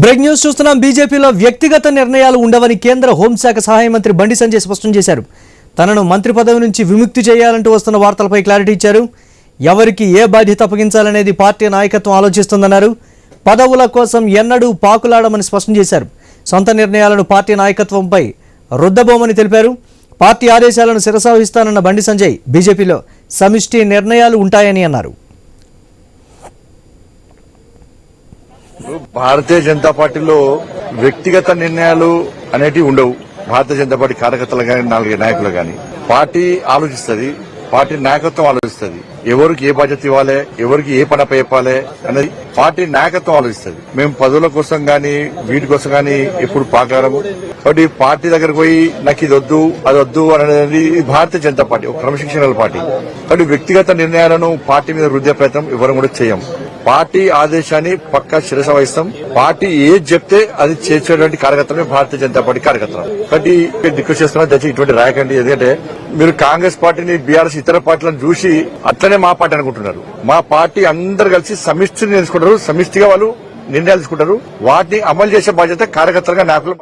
Break news చూస్తున్నాం. బీజేపీలో వ్యక్తిగత నిర్ణయాలు ఉండవని కేంద్ర హోంశాఖ సహాయ మంత్రి బండి సంజయ్ స్పష్టం చేశారు. తనను మంత్రి పదవి నుంచి విముక్తి చేయాలంటూ వస్తున్న వార్తలపై క్లారిటీ ఇచ్చారు. ఎవరికి ఏ బాధ్యత అప్పగించాలనేది పార్టీ నాయకత్వం ఆలోచిస్తుందన్నారు. పదవుల కోసం ఎన్నడూ పాకులాడమని స్పష్టం చేశారు. సొంత నిర్ణయాలను పార్టీ నాయకత్వంపై రుద్దబోమని తెలిపారు. పార్టీ ఆదేశాలను శిరసావహిస్తానన్న బండి సంజయ్ బీజేపీలో సమిష్టి నిర్ణయాలు ఉంటాయని అన్నారు. భారతీయ జనతా పార్టీలో వ్యక్తిగత నిర్ణయాలు అనేటివి ఉండవు. భారతీయ జనతా పార్టీ కార్యకర్తలు కానీ నాయకులు కానీ పార్టీ ఆలోచిస్తుంది, పార్టీ నాయకత్వం ఆలోచిస్తుంది. ఎవరికి ఏ బాధ్యత ఇవ్వాలి, ఎవరికి ఏ పని చెప్పాలి అనేది పార్టీ నాయకత్వం ఆలోచిస్తుంది. మేము పదవుల కోసం గానీ వీటి కోసం గానీ ఎప్పుడు పాకారము. కాబట్టి పార్టీ దగ్గరకు పోయి నాకు ఇది వద్దు అది వద్దు అనేది భారతీయ జనతా పార్టీ ఒక క్రమశిక్షణ పార్టీ. కాబట్టి వ్యక్తిగత నిర్ణయాలను పార్టీ మీద రుద్దే ప్రయత్నం ఎవరు కూడా చేయం. పార్టీ ఆదేశాన్ని పక్కా శిరస వహిస్తాం. పార్టీ ఏది చెప్తే అది చేసేటువంటి కార్యకర్తలే భారతీయ జనతా పార్టీ కార్యకర్తలు. కాబట్టి రిక్వెస్ట్ చేస్తున్నా, దయచేసి ఇటువంటి రాయకండి. ఎందుకంటే మీరు కాంగ్రెస్ పార్టీని, బీఆర్ఎస్ ఇతర పార్టీలను చూసి అట్లనే మా పార్టీ అనుకుంటున్నారు. మా పార్టీ అందరు కలిసి సమిష్టిని తీసుకుంటారు, సమిష్టిగా వాళ్ళు నిర్ణయాలు తీసుకుంటారు. వాటిని అమలు చేసే బాధ్యత కార్యకర్తలుగా నాయకులు.